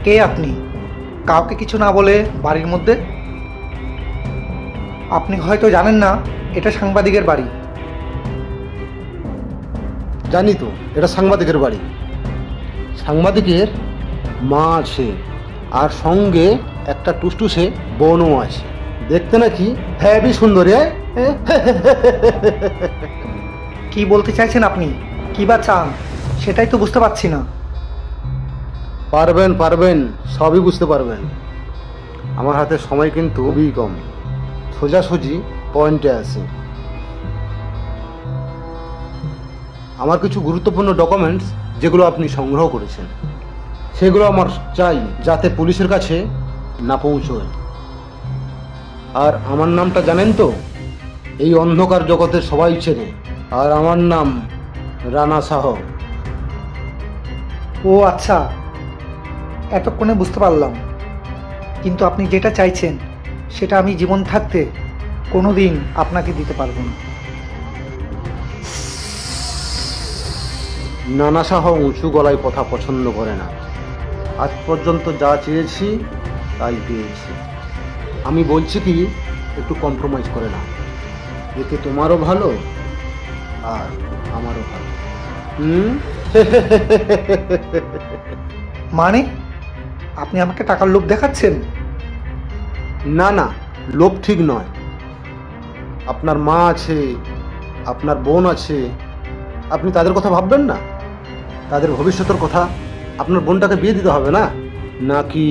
কে আপনি? কাউকে কিছু না বলে বাড়ির মধ্যে? আপনি হয়তো জানেন না এটা সাংবাদিকের বাড়ি। জানি তো, এটা সাংবাদিকের বাড়ি। সাংবাদিকের মা আছে, আর সঙ্গে একটা টুসটুসে বোনও আছে। দেখতে নাকি হেবি সুন্দরী। কি বলতে চাইছেন আপনি? কি বা চান সেটাই তো বুঝতে পারছি না। পারবেন পারবেন, সবই বুঝতে পারবেন। আমার হাতে সময় কিন্তু খুবই কম, সোজাসুজি পয়েন্টে আছে। আমার কিছু গুরুত্বপূর্ণ ডকুমেন্টস যেগুলো আপনি সংগ্রহ করেছেন, সেগুলো আমার চাই, যাতে পুলিশের কাছে না পৌঁছয়। আর আমার নামটা জানেন তো, এই অন্ধকার জগতে সবাই চেনে, আর আমার নাম রানা সাহ। ও আচ্ছা, এতক্ষণে বুঝতে পারলাম। কিন্তু আপনি যেটা চাইছেন সেটা আমি জীবন থাকতে কোনোদিন আপনাকে দিতে পারবো না। নানা সাহ উঁচু গলায় কথা পছন্দ করে না। আজ পর্যন্ত যা চেয়েছি তাই পেয়েছি। আমি বলছি কি, একটু কম্প্রোমাইজ করে না, এতে তোমারও ভালো আর আমারও ভালো। মানে আপনি আমাকে টাকার লোভ দেখাচ্ছেন? না না, লোভ ঠিক নয়। আপনার মা আছে, আপনার বোন আছে, আপনি তাদের কথা ভাববেন না? তাদের ভবিষ্যতের কথা। আপনার বোনটাকে বিয়ে দিতে হবে না নাকি?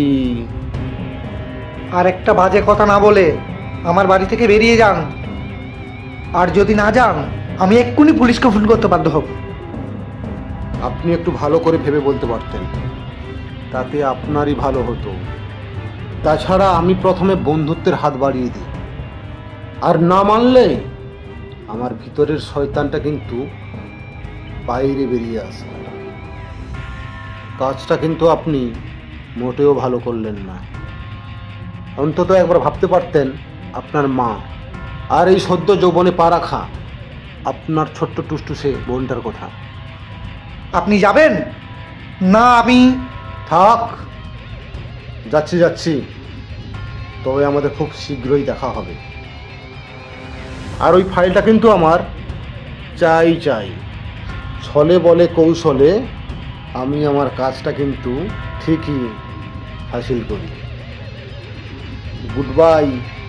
আর একটা বাজে কথা না বলে আমার বাড়ি থেকে বেরিয়ে যান। আর যদি না যান, আমি এক্ষুনি পুলিশকে ফোন করতে বাধ্য হব। আপনি একটু ভালো করে ভেবে বলতে পারতেন, তাতে আপনারই ভালো হতো। তাছাড়া আমি প্রথমে বন্ধুত্বের হাত বাড়িয়ে দিই, আর না মানলে আমার ভিতরের শয়তানটা কিন্তু বাইরে বেরিয়ে আসে। কাজটা কিন্তু আপনি মোটেও ভালো করলেন না। অন্তত একবার ভাবতে পারতেন আপনার মা আর এই সদ্য যৌবনে পা রাখা আপনার ছোট্ট টুসটুসে বোনটার কথা। আপনি যাবেন না? আমি থাক, যাচ্ছি যাচ্ছি, তবে আমাদের খুব শীঘ্রই দেখা হবে। আর ওই ফাইলটা কিন্তু আমার চাই চাই। ছলে বলে কৌশলে আমি আমার কাজটা কিন্তু ঠিকই হাসিল করি। গুড বাই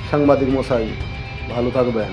সাংবাদিক মশাই, ভালো থাকবেন।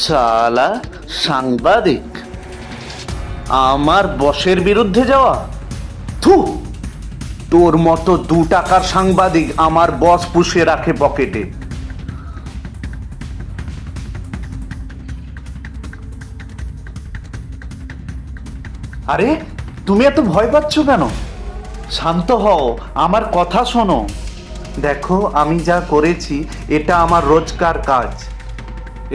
শালা সাংবাদিক আমার বসের বিরুদ্ধে যাওয়া? থু, তোর মতো 2 টাকার সাংবাদিক আমার বস পুষে রাখে পকেটে। আরে তুমি এত ভয় পাচ্ছ কেন? শান্ত হও, আমার কথা শোনো। দেখো, আমি যা করেছি এটা আমার রোজকার কাজ।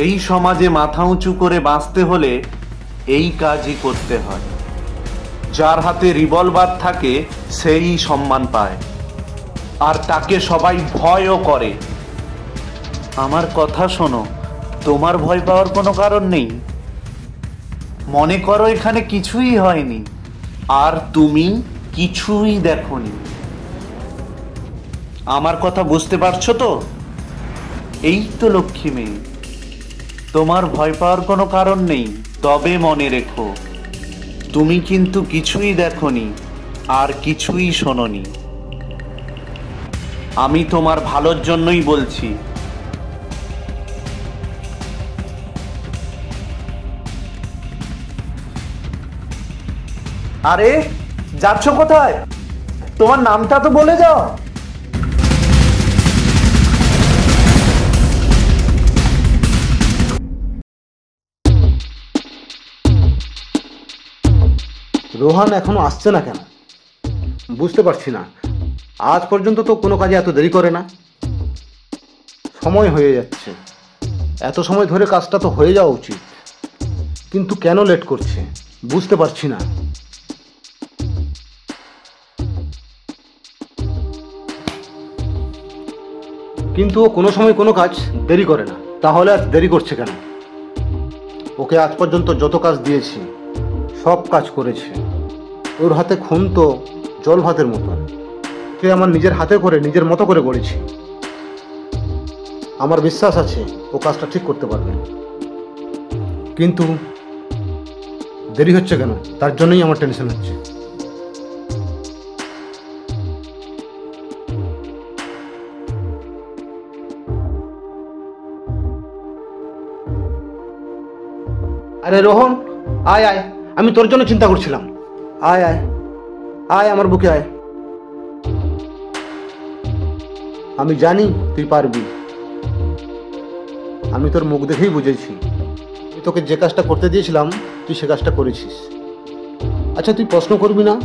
এই সমাজে মাথা উঁচু করে বাঁচতে হলে এই কাজই করতে হয়। যার হাতে রিভলভার থাকে সেই সম্মান পায়, আর তাকে সবাই ভয়ও করে। আমার কথা শোনো, তোমার ভয় পাওয়ার কোনো কারণ নেই। মনে করো এখানে কিছুই হয়নি, আর তুমি কিছুই দেখোনি। আমার কথা বুঝতে পারছো তো? এই তো লক্ষ্মী মেয়ে, তোমার ভয় পাওয়ার কোনো কারণ নেই। তবে মনে রেখো, তুমি কিন্তু কিছুই দেখোনি আর কিছুই শোনোনি। আমি তোমার ভালোর জন্যই বলছি। আরে যাচ্ছ কোথায়? তোমার নামটা তো বলে যাও। রোহান এখনো আসছে না কেন বুঝতে পারছি না। আজ পর্যন্ত তো কোনো কাজে এত দেরি করে না। সময় হয়ে যাচ্ছে, এত সময় ধরে কাজটা তো হয়ে যাওয়া উচিত, কিন্তু কেন লেট করছে বুঝতে পারছি না। কিন্তু ও কোনো সময় কোনো কাজ দেরি করে না, তাহলে আজ দেরি করছে কেন? ওকে আজ পর্যন্ত যত কাজ দিয়েছি সব কাজ করেছে। ওর হাতে খুন তো জল ভাতের মতন, কে আমার নিজের হাতে করে নিজের মতো করে গড়েছি। আমার বিশ্বাস আছে ও কাজটা ঠিক করতে পারবে, কিন্তু দেরি হচ্ছে কেন তার জন্যই আমার টেনশন হচ্ছে। আরে রোহন, আয় আয়, আমি তোর জন্য চিন্তা করছিলাম। আয় আয় আয়, আমার বুকে আয়। আমি জানি তুই পারবি, আমি তোর মুখ দেখেই বুঝেছি। আমি তোকে যে কাজটা করতে দিয়েছিলাম তুই সে কাজটা করেছিস। আচ্ছা তুই প্রশ্ন করবি না?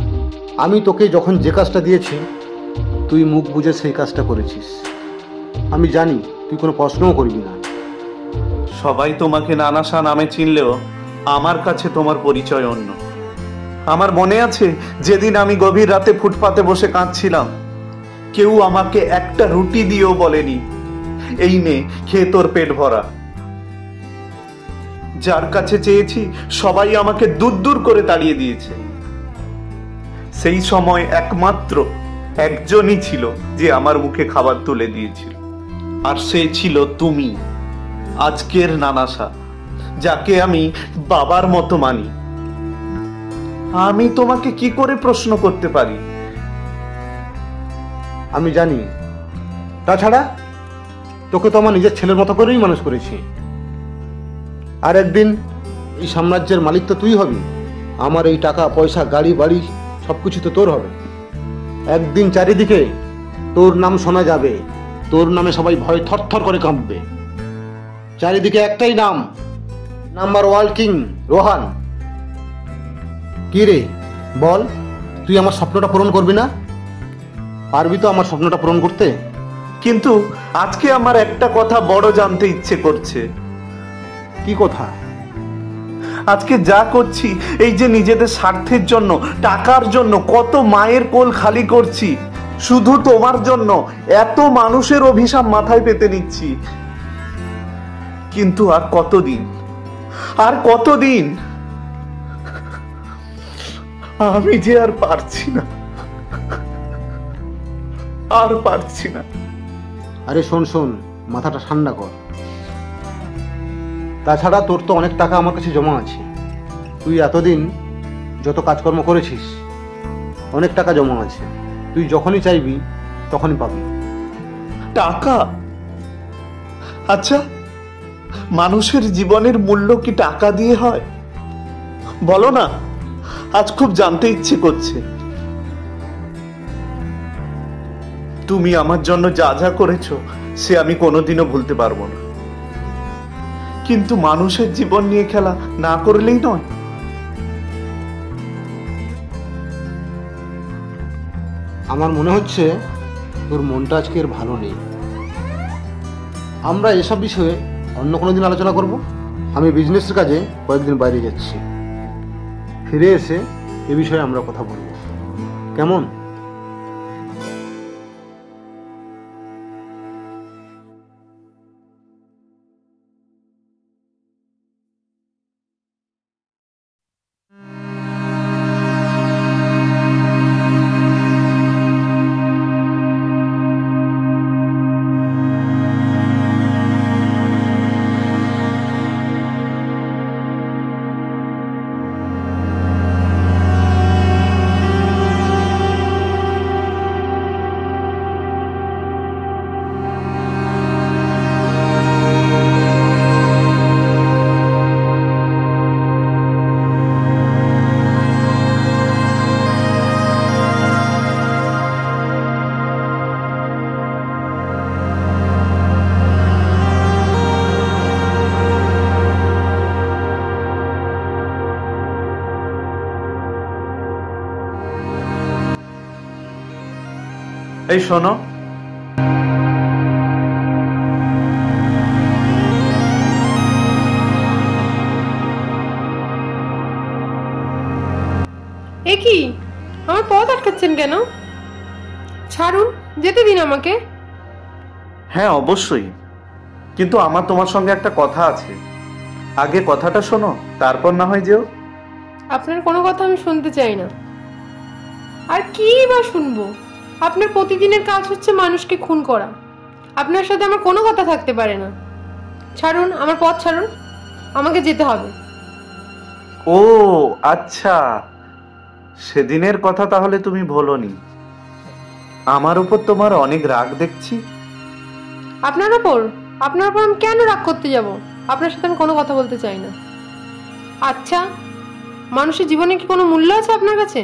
আমি তোকে যখন যে কাজটা দিয়েছি তুই মুখ বুঝে সেই কাজটা করেছিস। আমি জানি তুই কোনো প্রশ্নও করবি না। সবাই তোমাকে নানাশা নামে চিনলেও আমার কাছে তোমার পরিচয় অন্য। আমার মনে আছে যেদিন আমি গভীর রাতে ফুটপাতে বসে কাঁদছিলাম, কেউ আমাকে একটা রুটি দিয়েও বলেনি এই নে খেয়ে তোর পেট ভরা। যার কাছে চেয়েছি সবাই আমাকে দূর দূর করে তাড়িয়ে দিয়েছে। সেই সময় একমাত্র একজনই ছিল যে আমার মুখে খাবার তুলে দিয়েছিল, আর সে ছিল তুমি, আজকের নানাশা, যাকে আমি বাবার মতো মানি। আমি তোমাকে কি করে প্রশ্ন করতে পারি? আমি জানি, তাছাড়া তোকে তো আমার নিজের ছেলের মতো করেই মানুষ করেছি। আর একদিন এই সাম্রাজ্যের মালিক তো তুই হবি। আমার এই টাকা পয়সা গাড়ি বাড়ি সব কিছু তো তোর হবে। একদিন চারিদিকে তোর নাম শোনা যাবে, তোর নামে সবাই ভয় থরথর করে কাঁপবে। চারিদিকে একটাই নাম, নাম্বার ওয়ার্ল্ড কিং রোহান। কি রে বল, তুই আমার স্বপ্নটা পূরণ করবি না? পারবি তো আমার স্বপ্নটা পূরণ করতে? কিন্তু আজকে আমার একটা কথা বড় জানতে ইচ্ছে করছে। কি কথা? আজকে যা করছি, এই যে নিজেদের স্বার্থের জন্য, টাকার জন্য কত মায়ের কোল খালি করছি, শুধু তোমার জন্য এত মানুষের অভিশাপ মাথায় পেতে নিচ্ছি। কিন্তু আর কতদিন, আর কতদিন? আমি যে আর পারছি না, আর পারছি না। আরে শোন শোন, মাথাটা ঠান্ডা কর। তাছাড়া তোর তো অনেক টাকা আমার কাছে জমা আছে। তুই এতদিন যত কাজকর্ম করেছিস অনেক টাকা জমা আছে। তুই যখনই চাইবি তখনই পাবি। টাকা? আচ্ছা, মানুষের জীবনের মূল্য কি টাকা দিয়ে হয়? বলো না, আজ খুব জানতে ইচ্ছে করছে। তুমি আমার জন্য যা যা করেছো সে আমি কোনোদিনও ভুলতে পারবো না, কিন্তু মানুষের জীবন নিয়ে খেলা না করলেই নয়। আমার মনে হচ্ছে তোর মনটা আজকে এর ভালো নেই। আমরা এসব বিষয়ে অন্য কোনো দিন আলোচনা করব। আমি বিজনেসের কাজে কয়েকদিন বাইরে যাচ্ছি, ফিরে এসে এ বিষয়ে আমরা কথা বলবো, কেমন? এই শোনো, এ কি, আমার পথ আটকাচ্ছেন কেন? ছাড়ুন, যেতে দিন আমাকে। হ্যাঁ অবশ্যই, কিন্তু আমার তোমার সঙ্গে একটা কথা আছে। আগে কথাটা শোনো, তারপর না হয় যেও। আপনার কোনো কথা আমি শুনতে চাই না। আর কি বা শুনবো? আপনার প্রতিদিনের কাজ হচ্ছে মানুষকে খুন করা। আপনার সাথে আমার কোনো কথা থাকতে পারে না। ছাড়ুন, আমার পথ ছাড়ুন, আমাকে যেতে হবে। ও আচ্ছা, সেদিনের কথা তাহলে তুমি ভোলোনি। আমার উপর তোমার অনেক রাগ দেখছি। আপনার ওপর আমি কেন রাগ করতে যাব? আপনার সাথে আমি কোনো কথা বলতে চাই না। আচ্ছা, মানুষের জীবনে কি কোনো মূল্য আছে আপনার কাছে?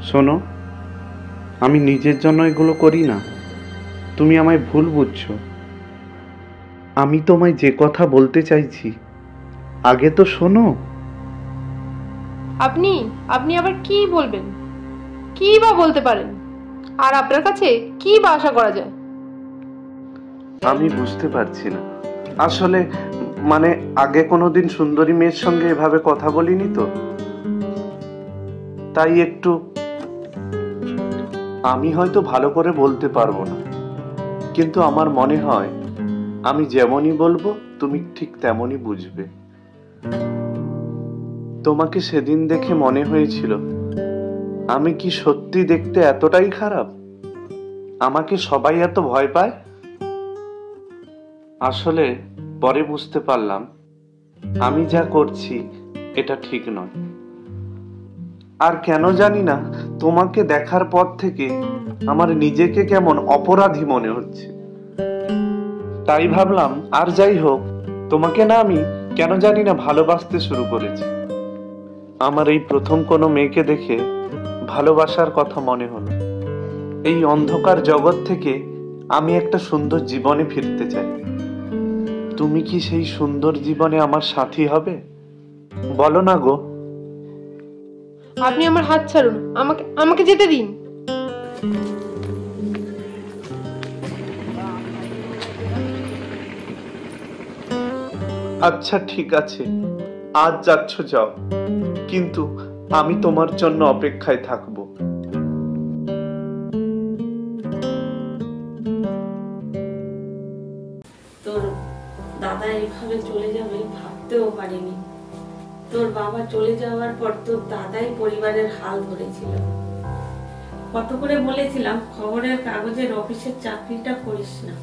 শোনো, আমি নিজের জন্য এগুলো করি না। তুমি আমায় ভুল বুঝছো। আমি তোমায় যে কথা বলতে চাইছি, আগে তো শোনো। আপনি আবার কি বলবেন? কি বা বলতে পারেন? আর আপনার কাছে কি বা আশা করা যায়? আমি বুঝতে পারছি না আসলে, মানে আগে কোনোদিন সুন্দরী মেয়ের সঙ্গে এভাবে কথা বলিনি তো, তাই একটু আমি হয়তো ভালো করে বলতে পারবো না, কিন্তু আমার মনে হয় আমি যেমনই বলবো তুমি ঠিক তেমনই বুঝবে। তোমাকে সেদিন দেখে মনে হয়েছিল আমি কি সত্যি দেখতে এতটাই খারাপ? আমাকে সবাই এত ভয় পায়? আসলে পরে বুঝতে পারলাম আমি যা করছি এটা ঠিক নয়। আর কেন জানি না, তোমাকে দেখার পর থেকে আমার নিজেকে কেমন অপরাধী মনে হচ্ছে। তাই ভাবলাম আর যাই হোক, তোমাকে না আমি কেন জানি না ভালোবাসতে শুরু করেছি। আমার এই প্রথম কোনো মেয়েকে দেখে ভালোবাসার কথা মনে হলো। এই অন্ধকার জগৎ থেকে আমি একটা সুন্দর জীবনে ফিরতে চাই। তুমি কি সেই সুন্দর জীবনে আমার সাথী হবে? বলো না গো। আপনি আমার হাত ছাড়ুন, আমাকে যেতে দিন। আচ্ছা ঠিক আছে, আজ যাচ্ছ যাও, কিন্তু আমি তোমার জন্য অপেক্ষায় থাকবো। তোর দাদা এইভাবে চলে যাবে ভাবতেও পারিনি। তোর বাবা চলে যাওয়ার পর তোর দাদাই পরিবারের হাল ধরেছিল। কত করে বলেছিলাম খবরের কাগজের অফিসের চাকরিটা করিস না,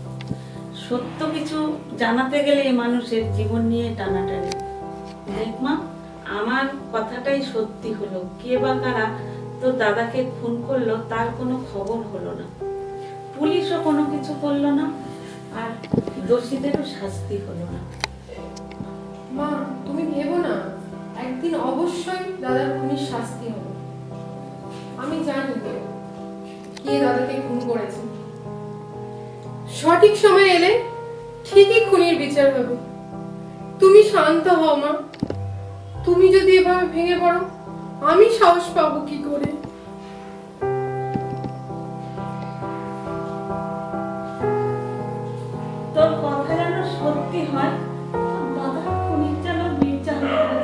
সত্য কিছু জানাতে গেলে মানুষের জীবন নিয়ে টানাটানি। দেখ মা, আমার কথাটাই সত্যি হলো। কে বা কারা তোর দাদাকে খুন করলো তার কোনো খবর হলো না, পুলিশও কোনো কিছু করলো না, আর দোষীদেরও শাস্তি হলো না। মা, তুমি ভেবো না, একদিন অবশ্যই দাদার খুনির শাস্তি হবে। আমি জানি কে দাদাকে খুন করেছে। সঠিক সময় এলে ঠিকই খুনির বিচার হবে। তুমি শান্ত হও মা। তুমি যদি এভাবে ভেঙে পড়ো, আমি সাহস পাবো কি করে? তোর কথা যেন সত্যি হয়, দাদা খুনির যেন বিচার হয়।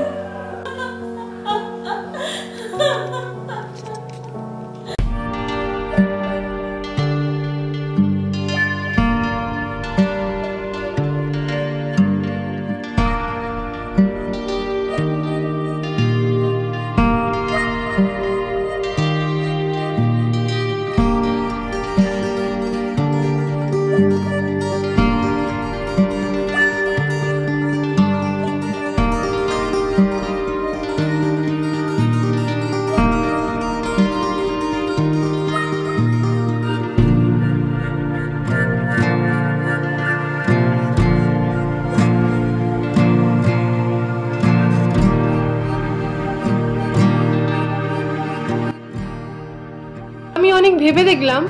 আমি অনেক ভেবে দেখলাম,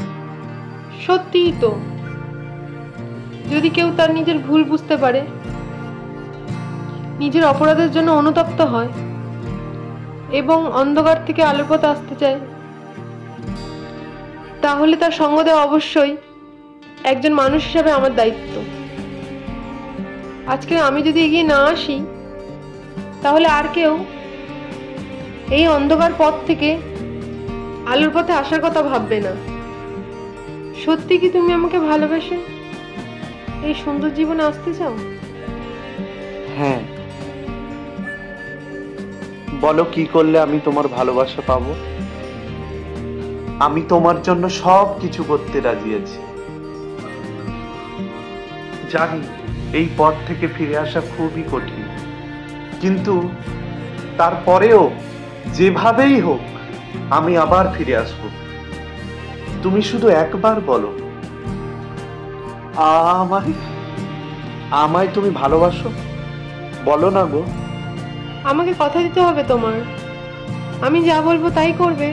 সত্যিই তো, যদি কেউ তার নিজের ভুল বুঝতে পারে, নিজের অপরাধের জন্য অনুতপ্ত হয় এবং অন্ধকার থেকে আলোর পথে আসতে চায়, তাহলে তার সঙ্গ দেওয়া অবশ্যই একজন মানুষ হিসাবে আমার দায়িত্ব। আজকে আমি যদি এগিয়ে না আসি, তাহলে আর কেউ এই অন্ধকার পথ থেকে আলোর পথে আসার কথা ভাববে না। সত্যি কি তুমি আমাকে ভালোবেসে এই সুন্দর জীবনে আসতে চাও? হ্যাঁ, বলো কি করলে আমি তোমার ভালোবাসা পাবো। আমি তোমার জন্য সব কিছু করতে রাজি আছি। জানি এই পথ থেকে ফিরে আসা খুবই কঠিন, কিন্তু তারপরেও যেভাবেই হোক আমি আবার ফিরে আসব। তুমি শুধু একবার বলো, আমায় তুমি ভালোবাসো? বলো না গো। আমাকে কথা দিতে হবে তোমার। আমি যা বলবো তাই করবে,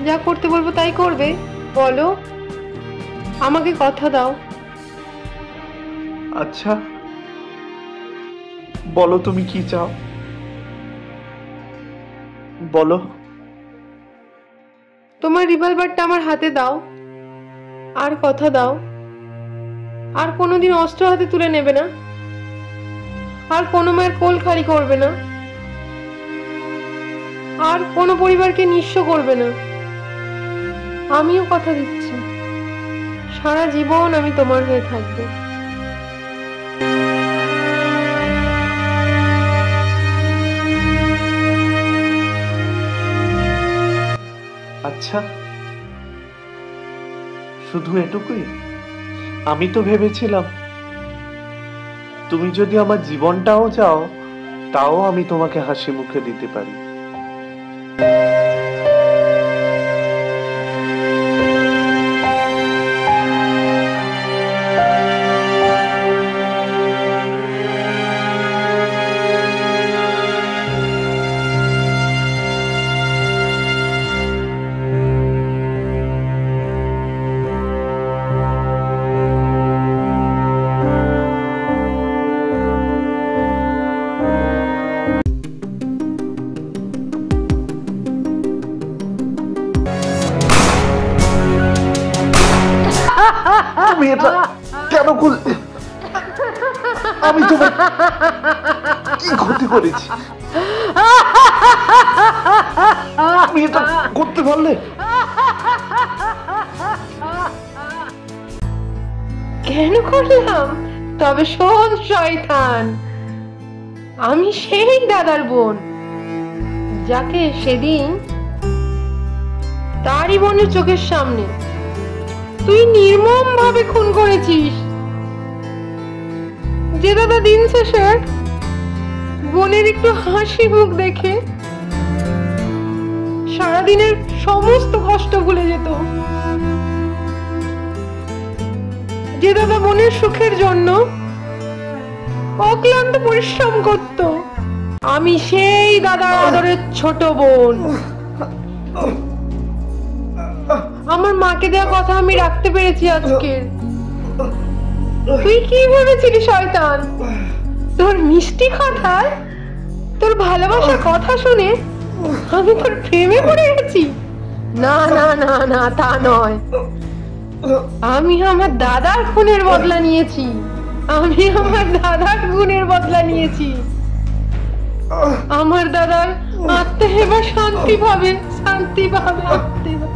যা করতে বলবো তাই করবে। বলো, আমাকে কথা দাও। আচ্ছা বলো তুমি কি চাও, বলো। তোমার রিভলভারটা আমার হাতে দাও, আর কথা দাও আর কোনোদিন অস্ত্র হাতে তুলে নেবে না, আর কোনো মায়ের কোল খালি করবে না, আর কোনো পরিবারকে নিঃস্ব করবে না। আমিও কথা দিচ্ছি, সারা জীবন আমি তোমার হয়ে থাকবো। আচ্ছা, শুধু এটুকুই? আমি তো ভেবেছিলাম তুমি যদি আমার জীবনটাও চাও, তাও আমি তোমাকে হাসি মুখে দিতে পারি। তুমি এটা কেন করলে? আমি তোমার কি ক্ষতি করেছি? তুমি এটা করতে পারলে? কেন করলাম? তবে শোন শয়তান, আমি সেই দাদার বোন যাকে সেদিন তারই বোনের চোখের সামনে তুই নির্মম ভাবে খুন করেছিস। যে দাদা দিন শেষে বোনের একটু হাসি মুখ দেখে সারাদিনের সমস্ত কষ্ট ভুলে যেত, যে দাদা বোনের সুখের জন্য অক্লান্ত পরিশ্রম করত। আমি সেই দাদার আদরের ছোট বোন। আমার মাকে দেওয়া কথা আমি রাখতে পেরেছি আজকে। তুই কি ভেবেছিলি শয়তান? তোর মিষ্টি কথায়, তোর ভালোবাসার কথা শুনে আমি তোর প্রেমে পড়ে গেছি? না না না না, তা নয়। আমি আমার দাদার খুনের বদলা নিয়েছি। আমি আমার দাদার খুনের বদলা নিয়েছি। আমার দাদার আত্মা এবার শান্তি পাবে, শান্তি পাবে, আত্মা।